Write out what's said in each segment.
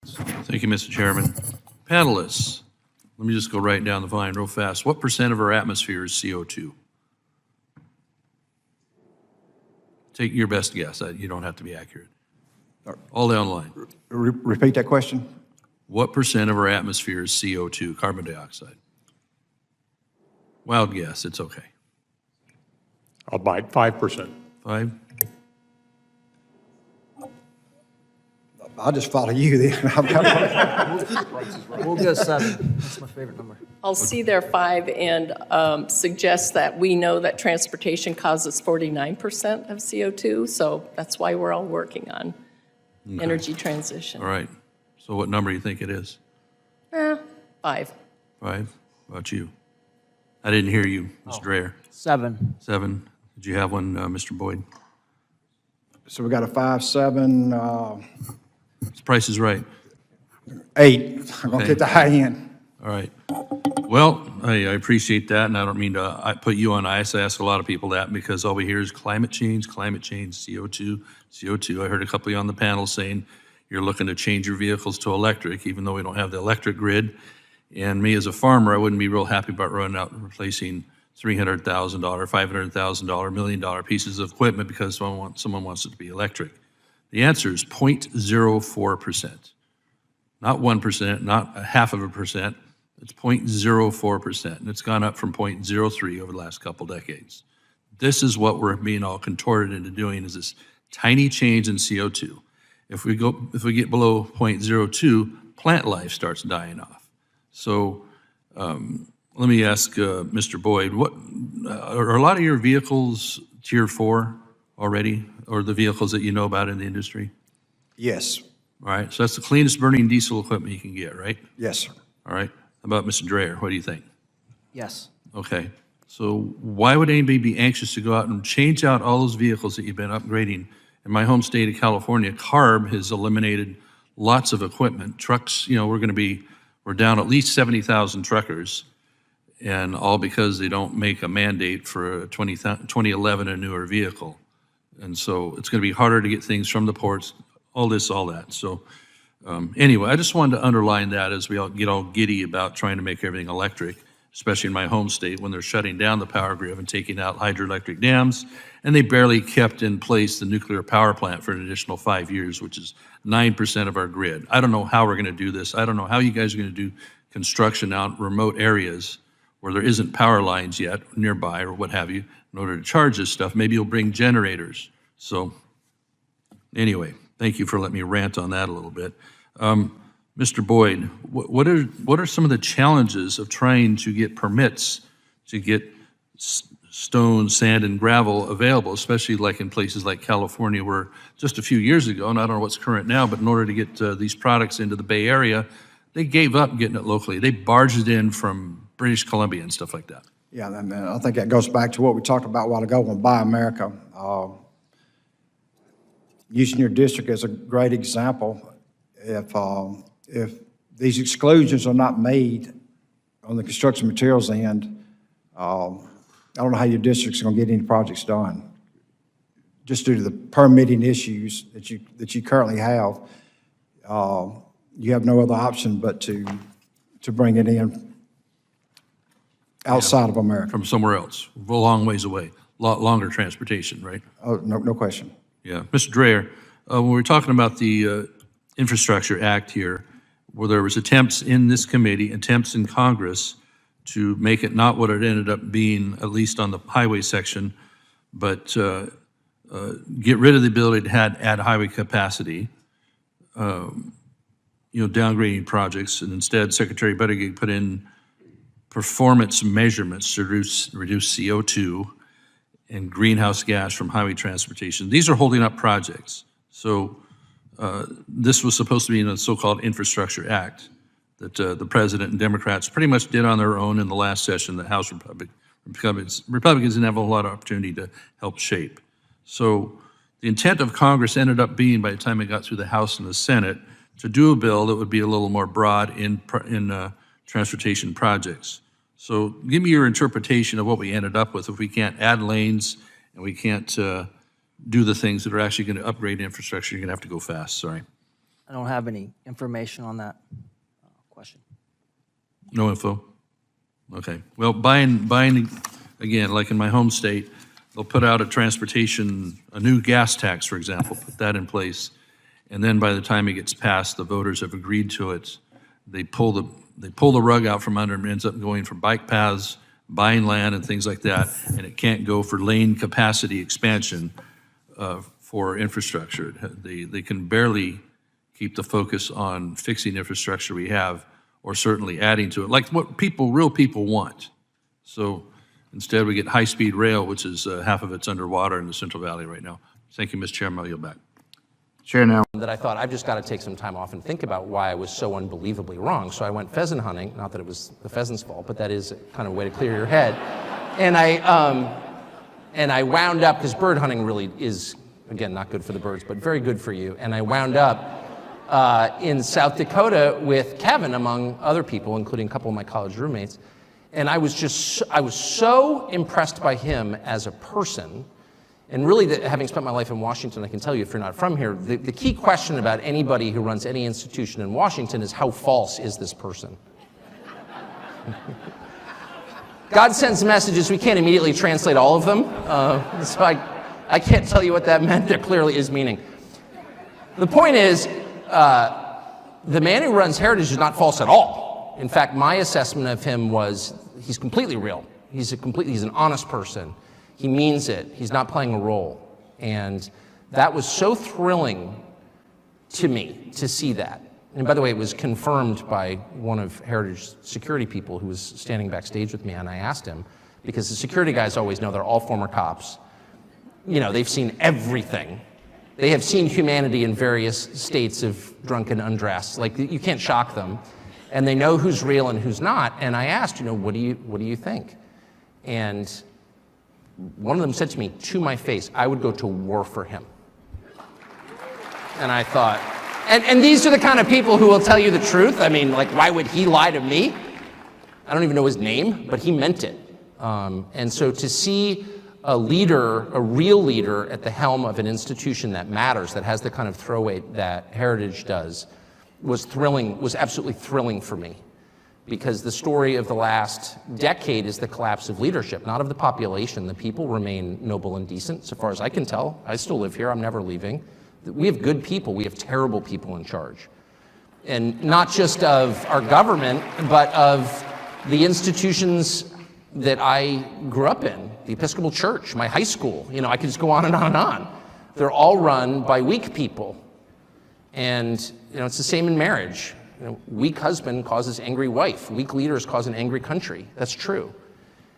Thank you, Mr. Chairman. Panelists, let me just go right down the line real fast. What percent of our atmosphere is CO2? Take your best guess. You don't have to be accurate. All down the line. Repeat that question. What percent of our atmosphere is CO2, carbon dioxide? Wild guess, it's okay. I'll bite 5%. 5? I'll just follow you then. We'll go 7. That's my favorite number. I'll see their 5 and suggest that we know that transportation causes 49% of CO2, so that's why we're all working on energy transition. All right. So what number do you think it is? 5. 5? How about you? I didn't hear you, Mr. Dreyer. 7. 7. Did you have one, Mr. Boyd? So we got a 5, 7, This Price is Right. 8. I'm gonna Okay. get the high end. All right. Well, I appreciate that, and I don't mean to put you on ice. I ask a lot of people that because all we hear is climate change, CO2, CO2. I heard a couple of you on the panel saying you're looking to change your vehicles to electric, even though we don't have the electric grid. And me as a farmer, I wouldn't be real happy about running out and replacing $300,000, $500,000, $1 million pieces of equipment because someone wants it to be electric. The answer is 0.04%. Not 1%, not a half of a percent. It's 0.04%, and it's gone up from 0.03 over the last couple decades. This is what we're being all contorted into doing, is this tiny change in CO2. If we get below 0.02, plant life starts dying off. So let me ask Mr. Boyd, what are a lot of your vehicles Tier 4 already, or the vehicles that you know about in the industry? Yes. All right, so that's the cleanest burning diesel equipment you can get, right? Yes, sir. All right. How about Mr. Dreyer? What do you think? Yes. Okay. So why would anybody be anxious to go out and change out all those vehicles that you've been upgrading? In my home state of California, CARB has eliminated lots of equipment. Trucks, we're down at least 70,000 truckers, and all because they don't make a mandate for a 2011 and newer vehicle. And so it's going to be harder to get things from the ports, all that. So anyway, I just wanted to underline that as we all get all giddy about trying to make everything electric, especially in my home state when they're shutting down the power grid and taking out hydroelectric dams, and they barely kept in place the nuclear power plant for an additional 5 years, which is 9% of our grid. I don't know how we're going to do this. I don't know how you guys are going to do construction out in remote areas where there isn't power lines yet nearby or what have you in order to charge this stuff. Maybe you'll bring generators. So anyway, thank you for letting me rant on that a little bit. Mr. Boyd, what are some of the challenges of trying to get permits to get stone, sand, and gravel available, especially like in places like California, where just a few years ago, and I don't know what's current now, but in order to get these products into the Bay Area, they gave up getting it locally. They barged it in from British Columbia and stuff like that. Yeah, and I think that goes back to what we talked about a while ago on Buy America. Using your district as a great example, if these exclusions are not made on the construction materials end, I don't know how your district's going to get any projects done, just due to the permitting issues that you currently have. You have no other option but to bring it in outside of America. From somewhere else, a long ways away, longer transportation, right? Oh, no question. Yeah. Mr. Dreyer, when we were talking about the Infrastructure Act here, where there was attempts in this committee, attempts in Congress to make it not what it ended up being, at least on the highway section, but get rid of the ability to add highway capacity, downgrading projects, and instead Secretary Buttigieg put in performance measurements to reduce CO2 and greenhouse gas from highway transportation. These are holding up projects. So this was supposed to be in a so-called Infrastructure Act that the president and Democrats pretty much did on their own in the last session. The House Republicans didn't have a lot of opportunity to help shape. So the intent of Congress ended up being, by the time it got through the House and the Senate, to do a bill that would be a little more broad in transportation projects. So give me your interpretation of what we ended up with if we can't add lanes and we can't do the things that are actually going to upgrade infrastructure. You're going to have to go fast. Sorry. I don't have any information on that question. No info? Okay. Well, buying, again, like in my home state, they'll put out a new gas tax, for example, put that in place. And then by the time it gets passed, the voters have agreed to it. They pull the rug out from under them, ends up going for bike paths, buying land and things like that, and it can't go for lane capacity expansion for infrastructure. They can barely keep the focus on fixing infrastructure we have, or certainly adding to it, like what real people want. So instead, we get high-speed rail, which is half of it's underwater in the Central Valley right now. Thank you, Mr. Chairman. I'll yield back. Chair now. That I thought, I've just got to take some time off and think about why I was so unbelievably wrong. So I went pheasant hunting, not that it was the pheasant's fault, but that is kind of a way to clear your head. And I wound up, because bird hunting really is, again, not good for the birds, but very good for you. And I wound up in South Dakota with Kevin, among other people, including a couple of my college roommates. And I was so impressed by him as a person. And really, having spent my life in Washington, I can tell you, if you're not from here, the key question about anybody who runs any institution in Washington is, how false is this person? God sends messages, we can't immediately translate all of them, so I can't tell you what that meant. There clearly is meaning. The point is, the man who runs Heritage is not false at all. In fact, my assessment of him was, he's completely real. He's an honest person. He means it. He's not playing a role. And that was so thrilling to me to see that. And by the way, it was confirmed by one of Heritage's security people who was standing backstage with me, and I asked him, because the security guys always know they're all former cops. You know, they've seen everything. They have seen humanity in various states of drunken undress. Like, you can't shock them. And they know who's real and who's not. And I asked, what do you think? And one of them said to me, to my face, I would go to war for him. And I thought, and these are the kind of people who will tell you the truth. I mean, like, why would he lie to me? I don't even know his name, but he meant it. And so to see a leader, a real leader at the helm of an institution that matters, that has the kind of throw weight that Heritage does, was thrilling, was absolutely thrilling for me. Because the story of the last decade is the collapse of leadership, not of the population. The people remain noble and decent, so far as I can tell. I still live here, I'm never leaving. We have good people, we have terrible people in charge. And not just of our government, but of the institutions that I grew up in. The Episcopal Church, my high school, I could just go on and on and on. They're all run by weak people. And it's the same in marriage. Weak husband causes angry wife. Weak leaders cause an angry country. That's true.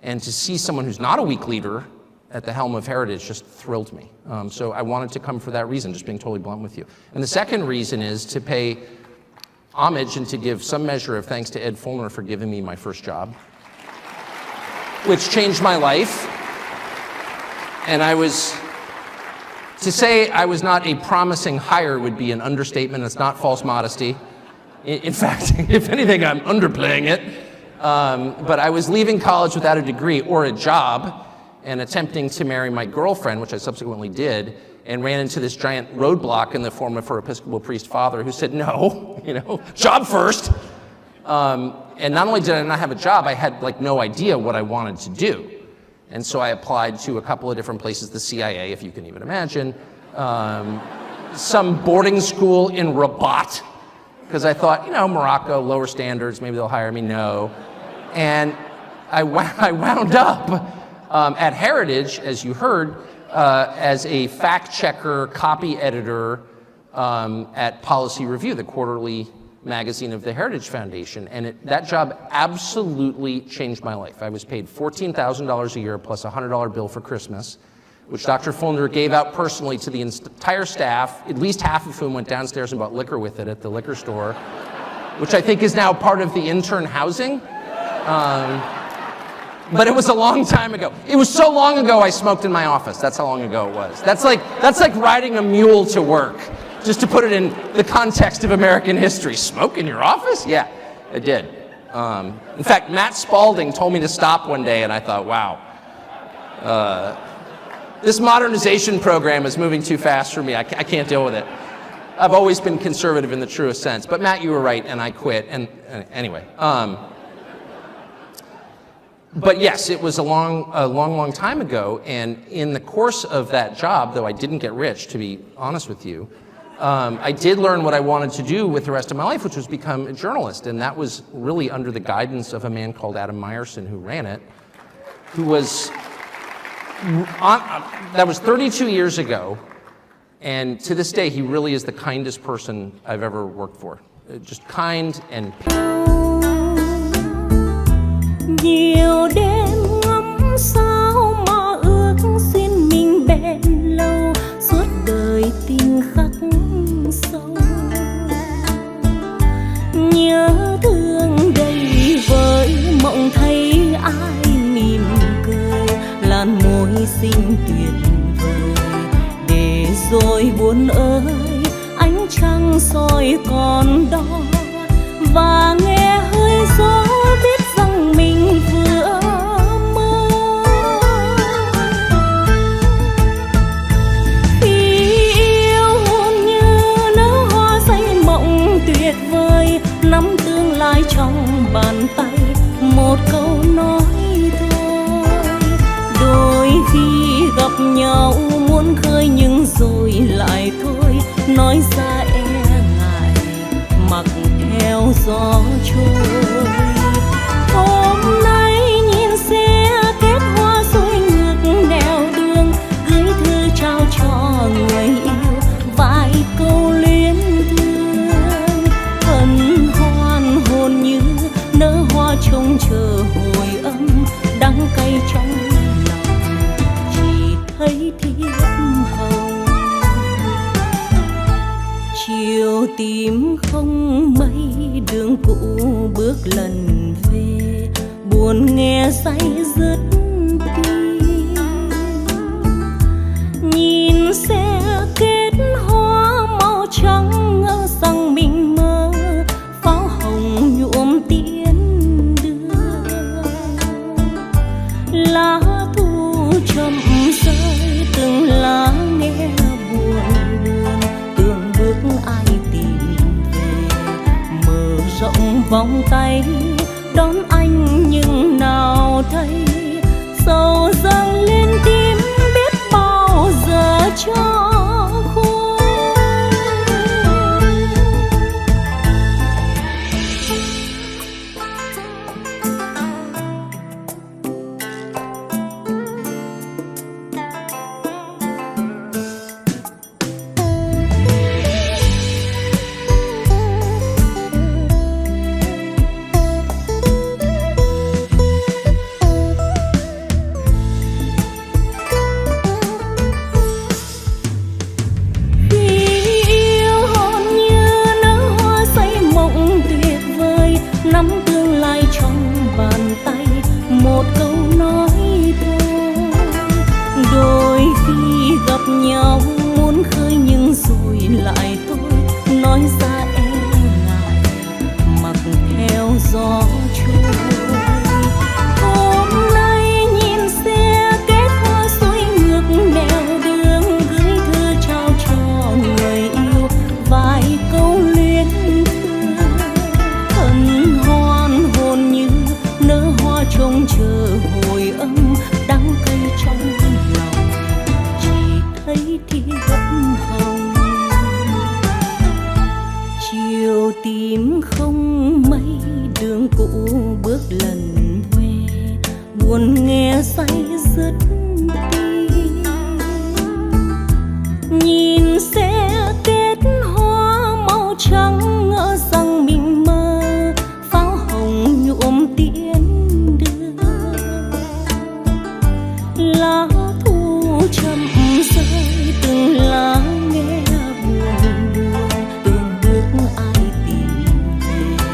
And to see someone who's not a weak leader at the helm of Heritage just thrilled me. So I wanted to come for that reason, just being totally blunt with you. And the second reason is to pay homage and to give some measure of thanks to Ed Fulner for giving me my first job, which changed my life. And to say I was not a promising hire would be an understatement. It's not false modesty. In fact, if anything, I'm underplaying it. But I was leaving college without a degree or a job and attempting to marry my girlfriend, which I subsequently did, and ran into this giant roadblock in the form of her Episcopal priest father, who said, no, job first. And not only did I not have a job, I had no idea what I wanted to do. And so I applied to a couple of different places, the CIA, if you can even imagine, some boarding school in Rabat, because I thought, Morocco, lower standards, maybe they'll hire me. No. And I wound up at Heritage, as you heard, as a fact checker, copy editor at Policy Review, the quarterly magazine of the Heritage Foundation. And that job absolutely changed my life. I was paid $14,000 a year plus a $100 bill for Christmas, which Dr. Fulner gave out personally to the entire staff, at least half of whom went downstairs and bought liquor with it at the liquor store, which I think is now part of the intern housing. But it was a long time ago. It was so long ago I smoked in my office. That's how long ago it was. That's like riding a mule to work, just to put it in the context of American history. Smoke in your office? Yeah, I did. In fact, Matt Spalding told me to stop one day, and I thought, wow. This modernization program is moving too fast for me. I can't deal with it. I've always been conservative in the truest sense. But Matt, you were right, and I quit. And anyway. But yes, it was a long time ago, and in the course of that job, though I didn't get rich, to be honest with you, I did learn what I wanted to do with the rest of my life, which was become a journalist, and that was really under the guidance of a man called Adam Meyerson, who ran it, who was, that was 32 years ago, and to this day, he really is the kindest person I've ever worked for. Just kind and nhiều đêm ngắm sao mà ước xin mình bền lâu suốt đời tình khắc sâu nhớ thương đầy vơi mộng thấy ai mỉm cười làn môi xinh tuyệt vời để rồi buồn ơi ánh trăng soi còn đó và nghe hơi gió biết rằng mình vừa mơ khi yêu hôn như nở hoa say mộng tuyệt vời nắm tương lai trong bàn tay một câu nói thôi đôi khi gặp nhau muốn khơi nhưng rồi lại thôi nói ra e ngại mặc theo gió trôi hôm nay nhìn xe kết hoa rồi ngược nẻo đường gửi thư trao cho người yêu vài câu luyến thương hân hoan hồn như nở hoa trông chờ hồi âm đắng cay trong lòng chỉ thấy thiếp hồng chiều tím không mây đường cũ bước lần về buồn nghe say dứt tim nhìn xe kết hoa màu trắng ngỡ rằng mình mơ pháo hồng nhuộm tiến đưa lá thu chậm rơi từng lá nghe buồn buồn từng bước ai tìm về mở rộng vòng tay đón anh nhưng nào thấy sầu dâng lên tim biết bao giờ cho khôn nắm tương lai trong bàn tay một câu nói thôi đôi khi gặp nhau muốn khơi nhưng rồi lại thôi nói ra e ngại mặc theo gió trôi hôm nay nhìn xe kết hoa rồi ngược nẻo đường gửi thư trao cho người yêu vài câu luyến trông chờ hồi âm đắng cay trong lòng chỉ thấy thiếp hồng chiều tím không mây đường cũ bước lần về buồn nghe say dứt tim nhìn xe kết hoa màu trắng ngỡ rằng mình mơ pháo hồng nhuộm tiến lá thu chậm rơi từng lá nghe buồn buồn từng bước ai tìm về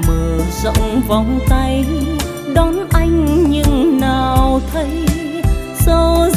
mở rộng vòng tay đón anh nhưng nào thấy sầu